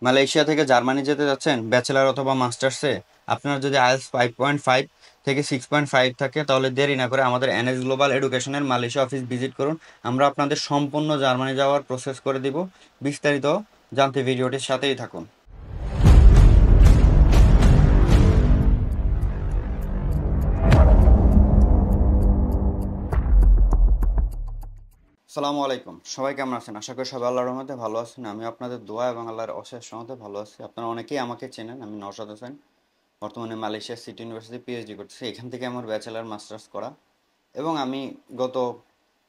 Malaysia থেকে Germany যেতে যাচ্ছেন ব্যাচেলার অথবা মাস্টার্সে, আপনার যদি আইএলটিএস 5.5 থেকে 6.5 থাকে তাহলে দেরি না করে আমাদের এনএস গ্লোবাল এডুকেশনের মালয়েশিয়া অফিস ভিজিট করুন। আমরা আপনাদের সম্পূর্ণ জার্মানি যাওয়ার প্রসেস করে দিব। বিস্তারিত জানতে ভিডিওটির সাথেই থাকুন। আসসালামু আলাইকুম, সবাই কেমন আছেন? আশা করি সবাই আল্লাহর রহমতে ভালো আছেন। আমি আপনাদের দোয়া এবং আল্লাহর অশেষ রহমতে ভালো আছি। আপনারা অনেকেই আমাকে চেনেন, আমি নওশাদ হোসেন। বর্তমানে মালয়েশিয়া সিটি ইউনিভার্সিটি পিএইচডি করতেছি, এখান থেকে আমার ব্যাচেলার মাস্টার্স করা। এবং আমি গত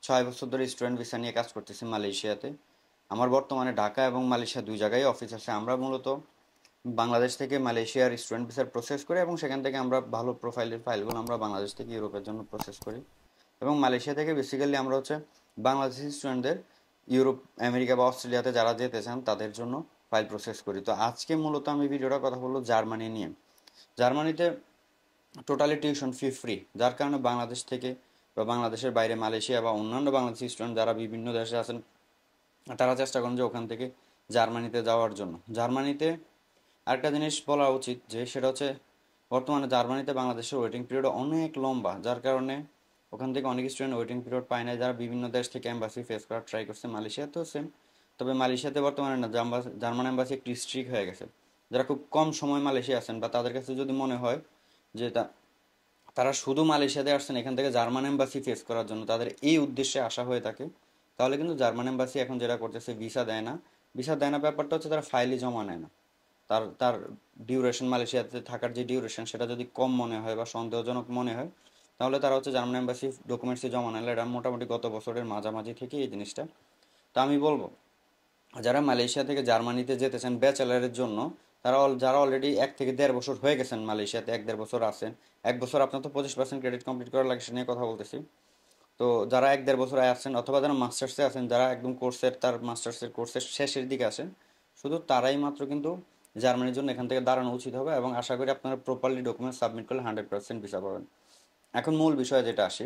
6 বছর ধরে স্টুডেন্ট ভিসা নিয়ে কাজ করতেছি মালয়েশিয়াতে। আমার বর্তমানে ঢাকা এবং মালয়েশিয়া দুই জায়গায় অফিস আছে। আমরা মূলত বাংলাদেশ থেকে মালয়েশিয়ার স্টুডেন্ট ভিসার প্রসেস করি এবং সেখান থেকে আমরা ভালো প্রোফাইলের ফাইলগুলো আমরা বাংলাদেশ থেকে ইউরোপের জন্য প্রসেস করি। এবং মালয়েশিয়া থেকে বেসিক্যালি আমরা হচ্ছে বাংলাদেশি স্টুডেন্টদের ইউরোপ, আমেরিকা বা অস্ট্রেলিয়াতে যারা যেতে চান তাদের জন্য ফাইল প্রসেস করি। তো আজকে মূলত আমি ভিডিওটা কথা বলবো জার্মানি নিয়ে। জার্মানিতে টোটালি টিউশন ফি ফ্রি, যার কারণে বাংলাদেশ থেকে বা বাংলাদেশের বাইরে মালয়েশিয়া বা অন্যান্য বাংলাদেশি স্টুডেন্ট যারা বিভিন্ন দেশে আছেন তারা চেষ্টা করেন যে ওখান থেকে জার্মানিতে যাওয়ার জন্য। জার্মানিতে আরেকটা জিনিস বলা উচিত যে সেটা হচ্ছে বর্তমানে জার্মানিতে বাংলাদেশের ওয়েটিং পিরিয়ড অনেক লম্বা, যার কারণে ওখান থেকে অনেক স্টুডেন্ট ওয়েটিং পিরিয়ড পায় না, যারা বিভিন্ন দেশ থেকে এম্বাসি ফেস করার ট্রাই করছে। মালয়েশিয়াতেও সেম, তবে মালয়েশিয়াতে বর্তমানে না, জার্মান এম্বাসি একটু স্ট্রিক্ট হয়ে গেছে। যারা খুব কম সময় মালয়েশিয়া আছেন বা তাদের কাছে যদি মনে হয় যে তারা শুধু মালয়েশিয়াতে আসছেন এখান থেকে জার্মান এম্বাসি ফেস করার জন্য, তাদের এই উদ্দেশ্যে আসা হয়ে থাকে, তাহলে কিন্তু জার্মান এম্বাসি এখন যেটা করতেছে ভিসা দেয় না। ভিসা দেয় না ব্যাপারটা হচ্ছে তারা ফাইলই জমা নেয় না। তার তার ডিউরেশন, মালয়েশিয়াতে থাকার যে ডিউরেশন সেটা যদি কম মনে হয় বা সন্দেহজনক মনে হয় তাহলে তারা হচ্ছে জার্মান এম্বাসি ডকুমেন্টসই জমা নেয়। এটা মোটামুটি গত বছরের মাঝামাঝি থেকে এই জিনিসটা। তা আমি বলবো যারা মালয়েশিয়া থেকে জার্মানিতে যেতে চান ব্যাচেলারের জন্য, যারা অলরেডি 1 থেকে দেড় বছর হয়ে গেছেন মালয়েশিয়াতে, 1-1.5 বছর আছেন। 1 বছর আপনার তো 25% ক্রেডিট কমপ্লিট করা লাগে, সে নিয়ে কথা বলতেছি। তো যারা 1-1.5 বছর আছেন অথবা যারা মাস্টার্সে আছেন, যারা একদম তার মাস্টার্সের কোর্সের শেষের দিকে আছেন, শুধু তারাই মাত্র কিন্তু জার্মানির জন্য এখান থেকে দাঁড়ানো উচিত হবে। এবং আশা করি আপনারা প্রপারলি ডকুমেন্ট সাবমিট করলে 100% ভিসা পাবেন। এখন মূল বিষয়ে যেটা আসি,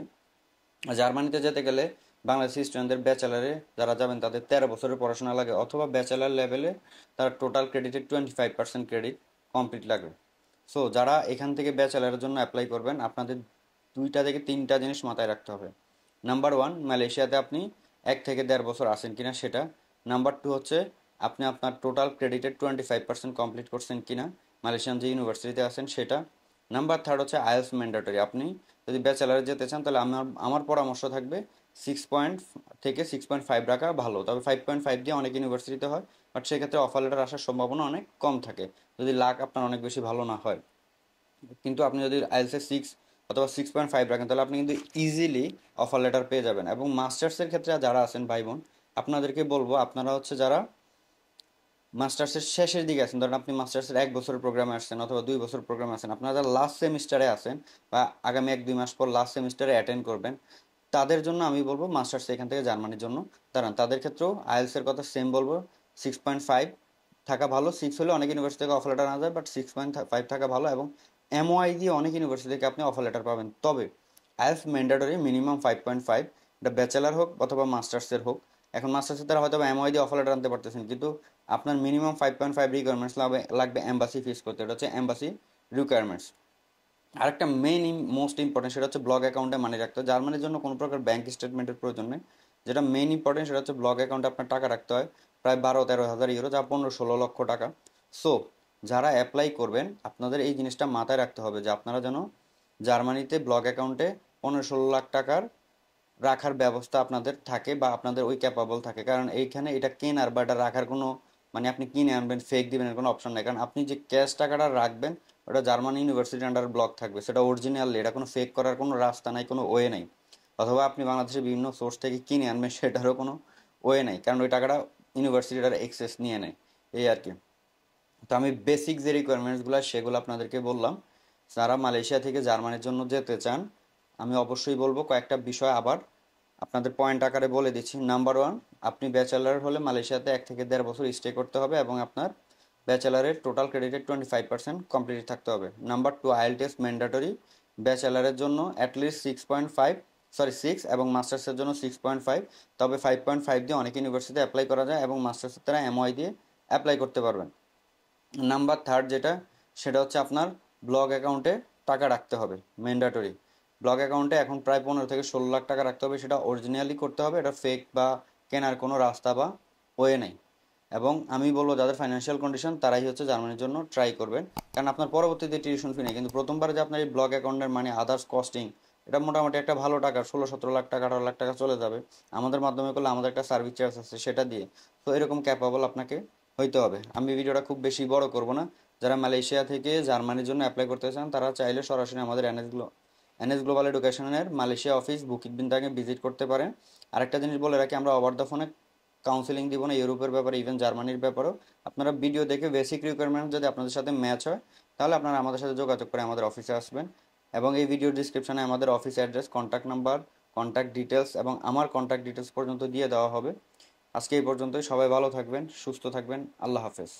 জার্মানিতে যেতে গেলে বাংলাদেশি স্টুডেন্টদের ব্যাচেলারে যারা যাবেন তাদের 13 বছরের পড়াশোনা লাগে, অথবা ব্যাচেলার লেভেলে তার টোটাল ক্রেডিটের 25% ক্রেডিট কমপ্লিট লাগে। সো যারা এখান থেকে ব্যাচেলারের জন্য অ্যাপ্লাই করবেন আপনাদের 2 থেকে 3টা জিনিস মাথায় রাখতে হবে। নাম্বার 1, মালয়েশিয়াতে আপনি 1 থেকে দেড় বছর আছেন কিনা সেটা। নাম্বার 2 হচ্ছে আপনি আপনার টোটাল ক্রেডিটের 25% কমপ্লিট করছেন কিনা মালয়েশিয়ান যে ইউনিভার্সিটিতে আছেন সেটা। নাম্বার 3 হচ্ছে আইএলটিএস ম্যান্ডেটরি। আপনি যদি ব্যাচেলারে যেতে চান তাহলে আমার আমার পরামর্শ থাকবে 6 থেকে 6.5 রাখা ভালো, তবে 5.5 দিয়ে অনেক ইউনিভার্সিটিতে হয়, বাট সেক্ষেত্রে অফার লেটার আসার সম্ভাবনা অনেক কম থাকে যদি লাক আপনার অনেক বেশি ভালো না হয়। কিন্তু আপনি যদি আইএলটিএসে 6 অথবা 6.5 রাখেন তাহলে আপনি কিন্তু ইজিলি অফার লেটার পেয়ে যাবেন। এবং মাস্টার্সের ক্ষেত্রে যারা আছেন ভাই বোন, আপনাদেরকে বলবো আপনারা হচ্ছে যারা মাস্টার্সের শেষের দিকে আছেন, ধরেন আপনি মাস্টার্সের 1 বছরের প্রোগ্রামে আসছেন অথবা 2 বছর প্রোগ্রামে আছেন, আপনারা যারা লাস্ট সেমিস্টারে আছেন বা আগামী 1-2 মাস পর লাস্ট সেমিস্টারে অ্যাটেন্ড করবেন, তাদের জন্য আমি বলবো মাস্টার্স এখান থেকে জার্মানির জন্য দাঁড়ান। তাদের ক্ষেত্রেও আইএলটিএস এর কথা সেম বলবো, 6.5 থাকা ভালো। 6 হলে অনেক ইউনিভার্সিটি থেকে অফার লেটার না যায়, বাট 6.5 থাকা ভালো। এবং এমওআই দিয়ে অনেক ইউনিভার্সিটি থেকে আপনি অফার লেটার পাবেন। তবে আইএলটিএস ম্যান্ডেটরি মিনিমাম 5.5, এটা ব্যাচেলার হোক অথবা মাস্টার্সের হোক। এখন মাস্টার্সের তারা হয়তো এমওআই দিয়ে অফার লেটার আনতে পারতেছেন, কিন্তু আপনার মিনিমাম 5.5 রিকোয়ারমেন্টস লাগবে এম্বাসি ফিস করতে, এটা হচ্ছে এম্বাসি রিকোয়ারমেন্টস। আরেকটা মেইন মোস্ট ইম্পর্টেন্ট সেটা হচ্ছে ব্লগ অ্যাকাউন্টে মানি রাখতে হয়। জার্মানির জন্য কোনো প্রকার ব্যাংক স্টেটমেন্টের প্রয়োজন নেই। যেটা মেইন ইম্পর্টেন্ট সেটা হচ্ছে ব্লগ অ্যাকাউন্টে আপনার টাকা রাখতে হয়, প্রায় 12-13 হাজার ইউরো, যা 15-16 লক্ষ টাকা। সো যারা অ্যাপ্লাই করবেন আপনাদের এই জিনিসটা মাথায় রাখতে হবে যে আপনারা যেন জার্মানিতে ব্লগ অ্যাকাউন্টে 15-16 লাখ টাকার রাখার ব্যবস্থা আপনাদের থাকে বা আপনাদের ওই ক্যাপাবল থাকে। কারণ এইখানে এটা কেনার বা এটা রাখার কোনো, মানে আপনি কিনে আনবেন ফেক দিবেন এর কোনো অপশন নেই। কারণ আপনি যে ক্যাশ টাকাটা রাখবেন ওটা জার্মান ইউনিভার্সিটি আন্ডার ব্লক থাকবে, সেটা অরিজিনালি, এটা কোনো ফেক করার কোনো রাস্তা নাই, কোনো ওয়ে নাই। অথবা আপনি বাংলাদেশের বিভিন্ন সোর্স থেকে কিনে আনবেন, সেটারও কোনো ওয়ে নাই, কারণ ওই টাকাটা ইউনিভার্সিটির এক্সেস নিয়ে নেয়, এই আর কি। তো আমি বেসিক যে রিকোয়ারমেন্টসগুলো সেগুলো আপনাদেরকে বললাম। যারা মালয়েশিয়া থেকে জার্মানির জন্য যেতে চান আমি অবশ্যই বলবো কয়েকটা বিষয় আবার আপনাদের পয়েন্ট আকারে বলে দিচ্ছি। নাম্বার 1, আপনি ব্যাচেলার হলে মালয়েশিয়াতে 1 থেকে দেড় বছর স্টে করতে হবে এবং আপনার ব্যাচেলারের টোটাল ক্রেডিটের 25% কমপ্লিট থাকতে হবে। Number 2, IELTS mandatory. ব্যাচেলারের জন্য অ্যাটলিস্ট 6.5, সরি 6, এবং মাস্টার্সের জন্য 6.5। তবে 5.5 দিয়ে অনেক ইউনিভার্সিটিতে অ্যাপ্লাই করা যায় এবং মাস্টার্সের তারা এমওআই দিয়ে অ্যাপ্লাই করতে পারবেন। নাম্বার থার্ড যেটা, সেটা হচ্ছে আপনার ব্লগ অ্যাকাউন্টে টাকা রাখতে হবে, ম্যান্ডেটরি। ব্লগ অ্যাকাউন্টে এখন প্রায় 15 থেকে 16 লাখ টাকা রাখতে হবে, সেটা অরিজিনালি করতে হবে, এটা ফেক বা কেনার কোনো রাস্তা বা ওয়ে নেই। এবং আমি বলবো যাদের ফাইন্যান্সিয়াল কন্ডিশন তারাই হচ্ছে জার্মানির জন্য ট্রাই করবেন, কারণ আপনার পরবর্তীতে টিউশন ফি নেই, কিন্তু প্রথমবারে যে আপনার এই ব্লগ অ্যাকাউন্টের মানে আদার্স কস্টিং, এটা মোটামুটি একটা ভালো টাকা, 16-17 লাখ টাকা, 18 লাখ টাকা চলে যাবে। আমাদের মাধ্যমে করলে আমাদের একটা সার্ভিস চার্জ আছে সেটা দিয়ে। তো এরকম ক্যাপাবল আপনাকে হইতে হবে। আমি ভিডিওটা খুব বেশি বড় করব না। যারা মালয়েশিয়া থেকে জার্মানির জন্য অ্যাপ্লাই করতে চান তারা চাইলে সরাসরি আমাদের এনএস গ্লোবাল এডুকেশনের মালয়েশিয়া অফিস বুকিং বিনটাকে ভিজিট করতে পারেন। আরেকটা জিনিস বলে রাখি, আমরা ওভার দ্য ফোনে কাউন্সিলিং দিব না ইউরোপের ব্যাপারে, ইভেন জার্মানির ব্যাপারেও। আপনারা ভিডিও দেখে বেসিক রিকোয়ারমেন্ট যদি আপনাদের সাথে ম্যাচ হয়, তাহলে আপনারা আমাদের সাথে যোগাযোগ করে আমাদের অফিসে আসবেন। এবং এই ভিডিওর ডিসক্রিপশনে আমাদের office address, contact number, contact details এবং আমার কন্ট্যাক্ট ডিটেলস পর্যন্ত দিয়ে দেওয়া হবে। আজকে এই পর্যন্তই। সবাই ভালো থাকবেন, সুস্থ থাকবেন। আল্লাহ হাফেজ।